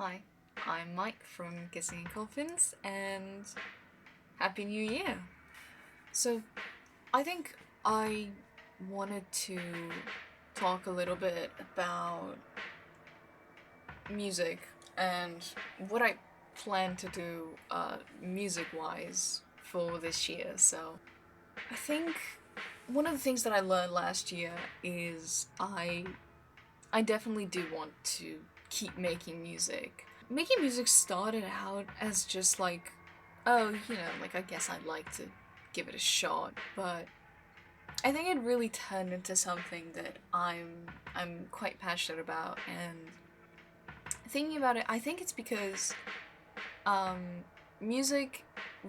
Hi, I'm Mike from Kissing and Coffins, and Happy New Year! So, I think I wanted to talk a little bit about music and what I plan to do music-wise for this year. So, I think one of the things that I learned last year is I definitely do want to keep making music. Making music started out as just like, oh, like I guess I'd like to give it a shot, but I think it really turned into something that I'm quite passionate about. And thinking about it, I think it's because um music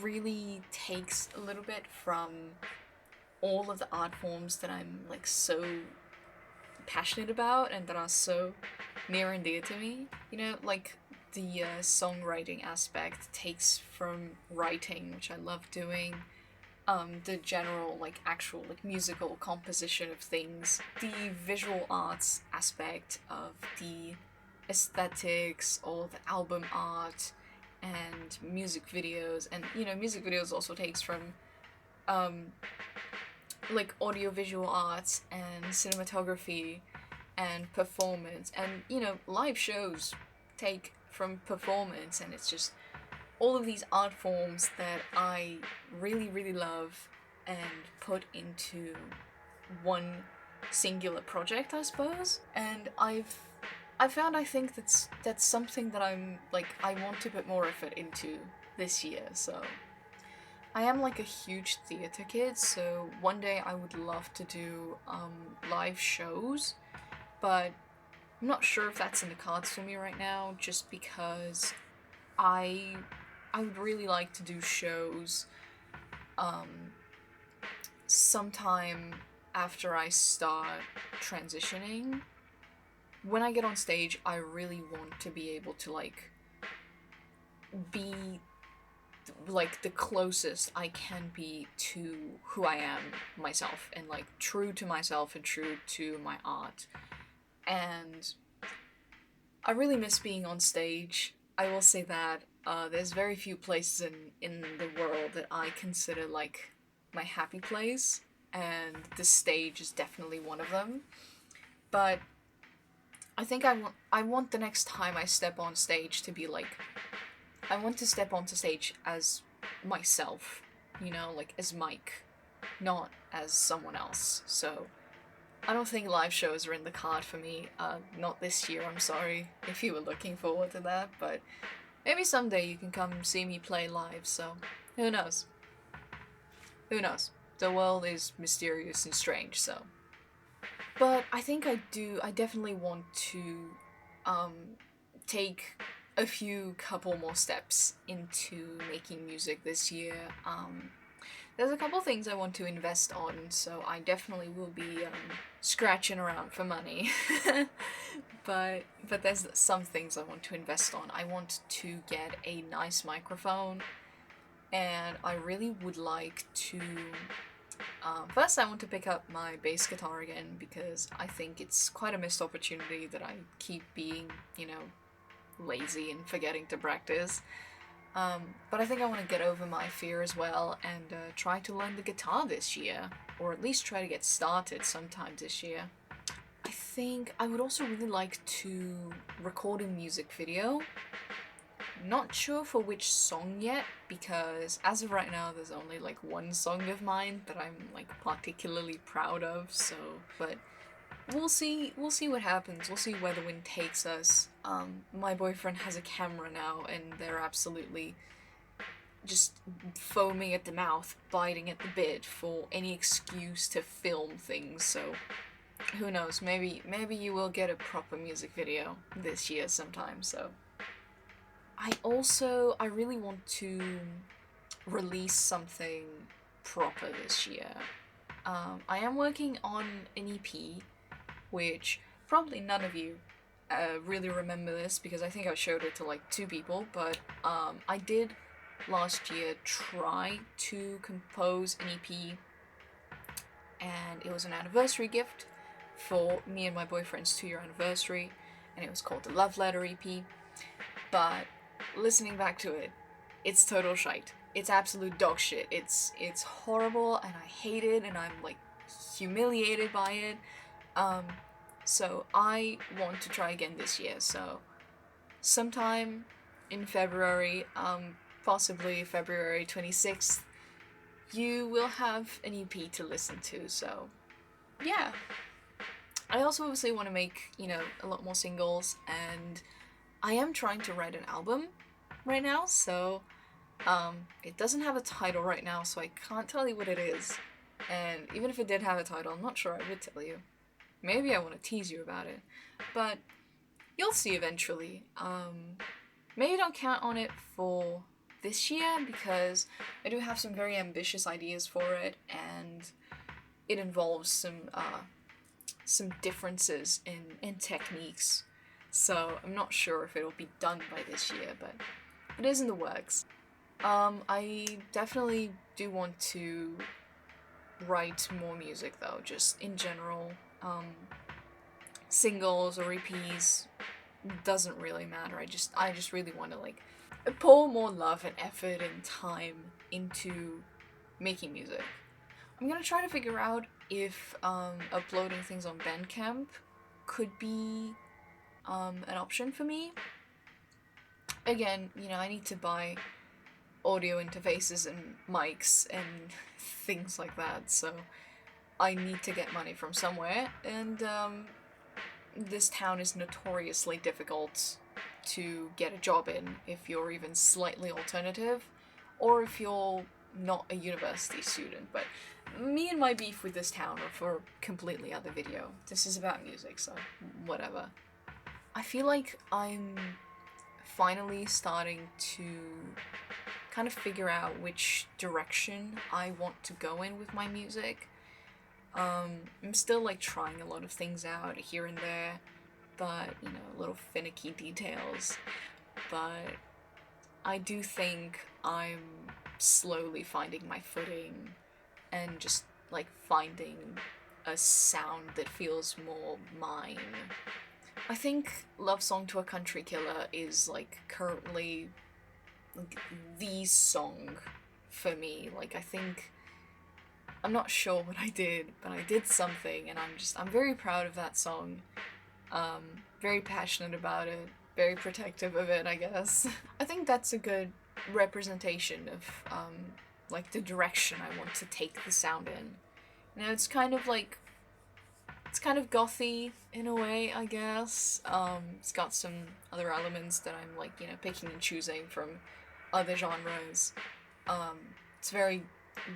really takes a little bit from all of the art forms that I'm like so passionate about and that are so near and dear to me. Like the songwriting aspect takes from writing, which I love doing. The general, like, actual, like, musical composition of things. The visual arts aspect of the aesthetics or the album art and music videos. And, music videos also takes from, um, like, audiovisual arts and cinematography and performance, and live shows take from performance, and it's just all of these art forms that I really, really love and put into one singular project, I suppose. And I found, I think that's something that I want to put more effort into this year. So I am like a huge theater kid, so one day I would love to do live shows, but I'm not sure if that's in the cards for me right now, just because I I would really like to do shows um sometime after I start transitioning. When I get on stage, I really want to be able to be like the closest I can be to who I am myself, and like true to myself and true to my art. And I really miss being on stage. I will say that there's very few places in the world that I consider like my happy place, and the stage is definitely one of them. But I think I want the next time I step on stage to be like, I want to step onto stage as myself, like as Mike, not as someone else. So I don't think live shows are in the card for me. Not this year, I'm sorry if you were looking forward to that, but maybe someday you can come see me play live, so who knows? Who knows? The world is mysterious and strange, so. But I think I definitely want to um, take a few couple more steps into making music this year. There's a couple things I want to invest on, so I definitely will be scratching around for money. but there's some things I want to invest on. I want to get a nice microphone, and I really would like to. First, I want to pick up my bass guitar again, because I think it's quite a missed opportunity that I keep being, lazy and forgetting to practice. But I think I want to get over my fear as well and try to learn the guitar this year, or at least try to get started sometime this year. I think I would also really like to record a music video. Not sure for which song yet, because as of right now there's only like one song of mine that I'm like particularly proud of, so but we'll see what happens. We'll see where the wind takes us. My boyfriend has a camera now, and they're absolutely just foaming at the mouth, biting at the bit for any excuse to film things, so who knows, maybe you will get a proper music video this year sometime. So I really want to release something proper this year. I am working on an EP, which probably none of you really remember this, because I think I showed it to like 2 people, but I did last year try to compose an EP, and it was an anniversary gift for me and my boyfriend's 2-year anniversary, and it was called the Love Letter EP. but listening back to it, it's total shite. It's absolute dog shit. It's horrible, and I hate it, and I'm like humiliated by it. Um, so I want to try again this year. So sometime in February, possibly February 26th, you will have an EP to listen to. So yeah. I also obviously want to make, a lot more singles, and I am trying to write an album right now, so it doesn't have a title right now, so I can't tell you what it is. And even if it did have a title, I'm not sure I would tell you. Maybe I want to tease you about it, but you'll see eventually. Maybe don't count on it for this year, because I do have some very ambitious ideas for it, and it involves some differences in techniques. So I'm not sure if it'll be done by this year, but it is in the works. I definitely do want to write more music though, just in general. Singles or EPs doesn't really matter. I just really want to like pour more love and effort and time into making music. I'm gonna try to figure out if uploading things on Bandcamp could be an option for me. Again, I need to buy audio interfaces and mics and things like that, so I need to get money from somewhere, and this town is notoriously difficult to get a job in if you're even slightly alternative, or if you're not a university student. But me and my beef with this town are for a completely other video. This is about music, so whatever. I feel like I'm finally starting to kind of figure out which direction I want to go in with my music. I'm still like trying a lot of things out here and there, but little finicky details. But I do think I'm slowly finding my footing and just like finding a sound that feels more mine. I think Love Song to a Country Killer is like currently like the song for me. Like I think, I'm not sure what I did, but I did something, and I'm very proud of that song. Very passionate about it, very protective of it, I guess. I think that's a good representation of like the direction I want to take the sound in. It's kind of gothy in a way, I guess. It's got some other elements that I'm like, picking and choosing from other genres. It's very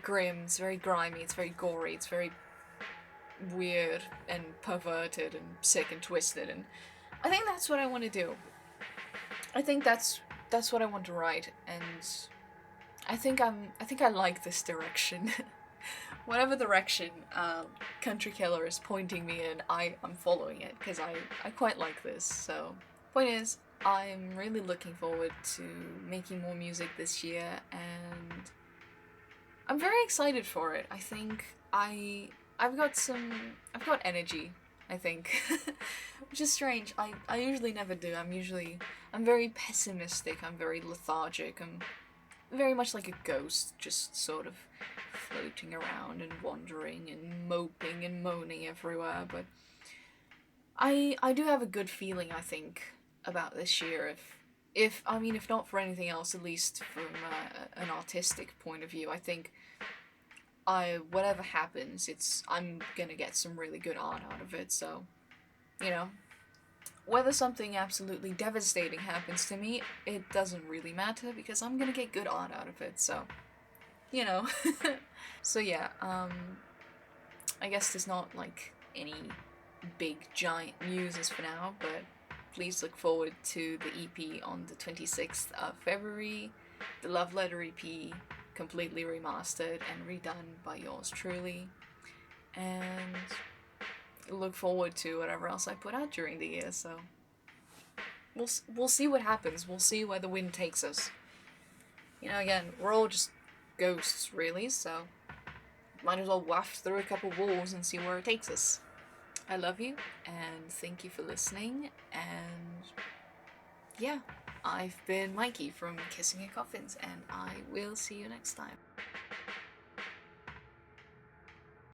grim, it's very grimy, it's very gory, it's very weird and perverted and sick and twisted, and I think that's what I want to do. I think that's what I want to write, and I think I like this direction. Whatever direction Country Killer is pointing me in, I'm following it, because I quite like this. So, point is, I'm really looking forward to making more music this year, and I'm very excited for it. I think I've got energy, I think. Which is strange. I usually never do. I'm very pessimistic, I'm very lethargic, I'm very much like a ghost, just sort of floating around and wandering and moping and moaning everywhere, but I do have a good feeling, I think, about this year, if not for anything else, at least from an artistic point of view. I think whatever happens, I'm gonna get some really good art out of it, so, whether something absolutely devastating happens to me, it doesn't really matter, because I'm gonna get good art out of it, so, So yeah, I guess there's not, like, any big, giant news as for now, but please look forward to the EP on the 26th of February, the Love Letter EP, completely remastered and redone by yours truly, and look forward to whatever else I put out during the year, so we'll see what happens, we'll see where the wind takes us. Again, we're all just ghosts, really, so might as well waft through a couple walls and see where it takes us. I love you, and thank you for listening, and yeah, I've been Mikey from Kissing in Coffins, and I will see you next time.